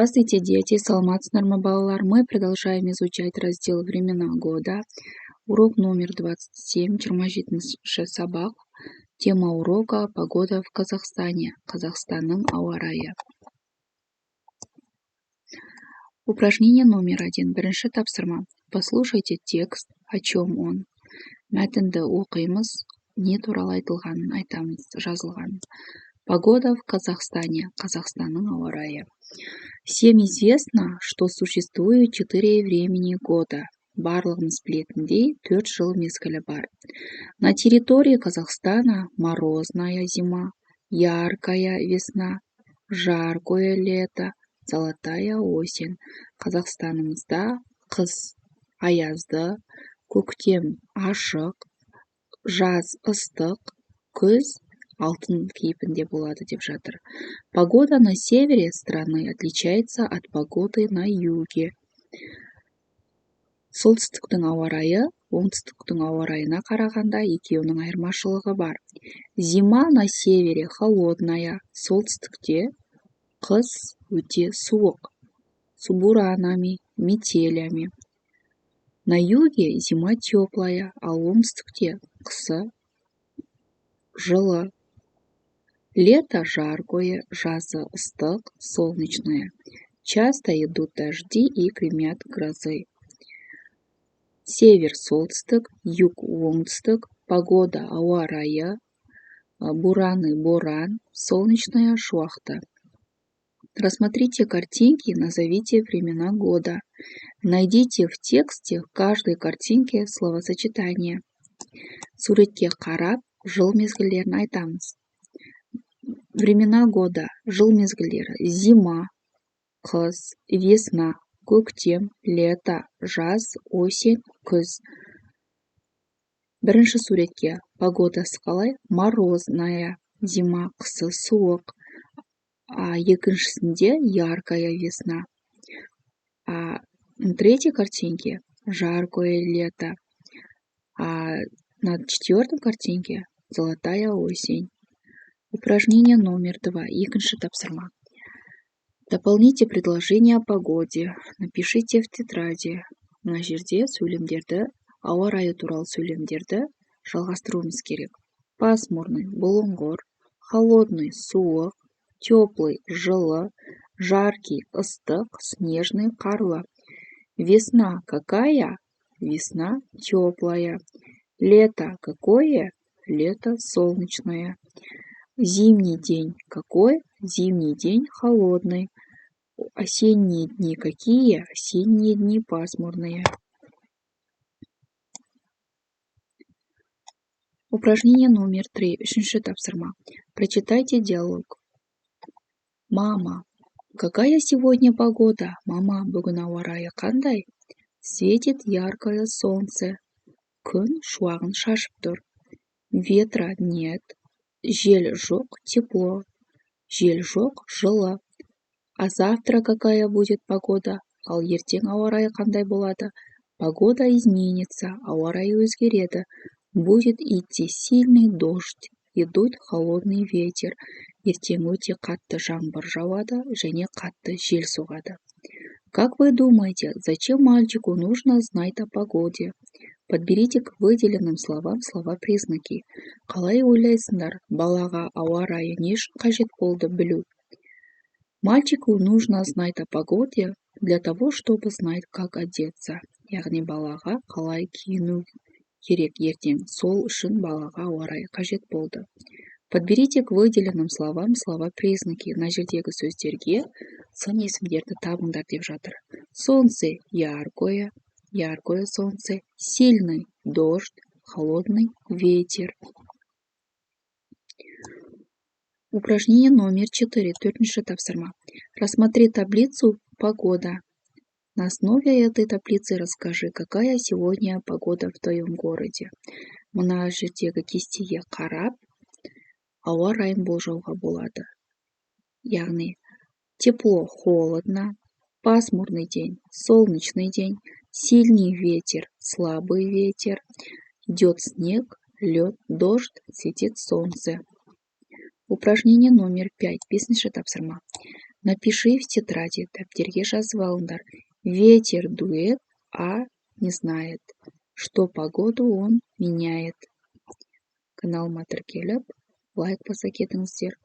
Здравствуйте, дети! Саламатсыздар ма, балалар? Мы продолжаем изучать раздел «Времена года». Урок номер 27, 27 сабақ. Тема урока «Погода в Казахстане». Казахстанның ауа райы. Упражнение номер 1. Бірінші тапсырма. Послушайте текст, о чем он. Мәтінді оқимыз, не туралы айтылғанын айтамыз, жазылған. Погода в Казахстане. Казахстанның ауа райы. Всем известно, что существует 4 времени года. Барлығымыз білетіндей 4 жыл мезгілі бар. На территории Казахстана морозная зима, яркая весна, жаркое лето, золотая осень. Қазақстанымызда қыс аязды, көктем ашық, жаз ыстық, күз алтын кейпінде болады деп жатыр. Погода на севере страны отличается от погоды на юге. Солтүстіктің ауа райы оңтүстіктің ауа райына қарағанда екеуінің айырмашылығы бар. Зима на севере холодная, солтүстікте қыс өте суық, с буранами, метелями. На юге зима теплая, ал оңтүстікте қысы жылы. Лето жаркое, жазы ыстық, солнечное. Часто идут дожди и гремят грозы. Север солтүстік, юг оңтүстік, погода ауа райы, бураны боран, солнечная шуақты. Рассмотрите картинки, назовите времена года. Найдите в тексте в каждой картинке словосочетание. Суретке қарап, жыл мезгілдерін айтамыз. Времена года, жыл мезгілдері: зима, қыс, весна, көктем, лето, жаз, осень, күз. Бірінші суретке погодасы қалай? Морозная, зима, қысы суық. Екіншісінде яркая весна. На третьей картинке жаркое лето. На четвертой картинке золотая осень. Упражнение номер 2. Екінші тапсырма. Дополните предложение о погоде. Напишите в тетради. Мына жерде сөйлемдерді, ауа райы туралы сөйлемдерді жалғастыруымыз керек. Пасмурный, бұлыңғыр, холодный, суық, теплый, жылы, жаркий, ыстық, снежный, қарлы. Весна какая? Весна теплая. Лето какое? Лето солнечное. Зимний день какой? Зимний день холодный. Осенние дни какие? Осенние дни пасмурные. Упражнение номер 3. Үшінші тапсырма. Прочитайте диалог. Мама, какая сегодня погода? Мама, бүгін ауа райы қандай? Светит яркое солнце. Күн шуағын шашып тұр. Ветра нет. Жел жоқ, тепло. Жел жоқ, жылы. А завтра какая будет погода? Ал ертең ауа райы қандай болады? Погода изменится, ауа райы өзгереді. Будет идти сильный дождь, идут холодный ветер. Ертең өте қатты жаңбыр жауады және қатты жел соғады. Как вы думаете, зачем мальчику нужно знать о погоде? Подберите к выделенным словам слова-признаки. Қалай ойлайсыңдар, балаға ауа райы не үшін қажет болды білу? Мальчику нужно знать о погоде для того, чтобы знать, как одеться. Яғни балаға қалай киіну керек ертең. Сол үшін балаға ауа райы қажет болды. Подберите к выделенным словам слова-признаки. На жердегі сөздерге сын есімдерді табыңдар деп жатыр. Солнце яркое, яркое солнце, сильный дождь, холодный ветер. Упражнение номер 4. Төртінші тапсырма. Рассмотри таблицу «Погода». На основе этой таблицы расскажи, какая сегодня погода в твоем городе. Мына жердегі кестеге қарап, ауа райын болжауға болады. Яғни, тепло, холодно, пасмурный день, солнечный день, сильный ветер, слабый ветер, идет снег, лед, дождь, светит солнце. Упражнение номер 5. Бесінші тапсырма. Напиши в тетради, дәптерге жазып алыңдар. Ветер дует, а не знает, что погоду он меняет. Каналыма тіркеліп, лайк баса кетіңіздер.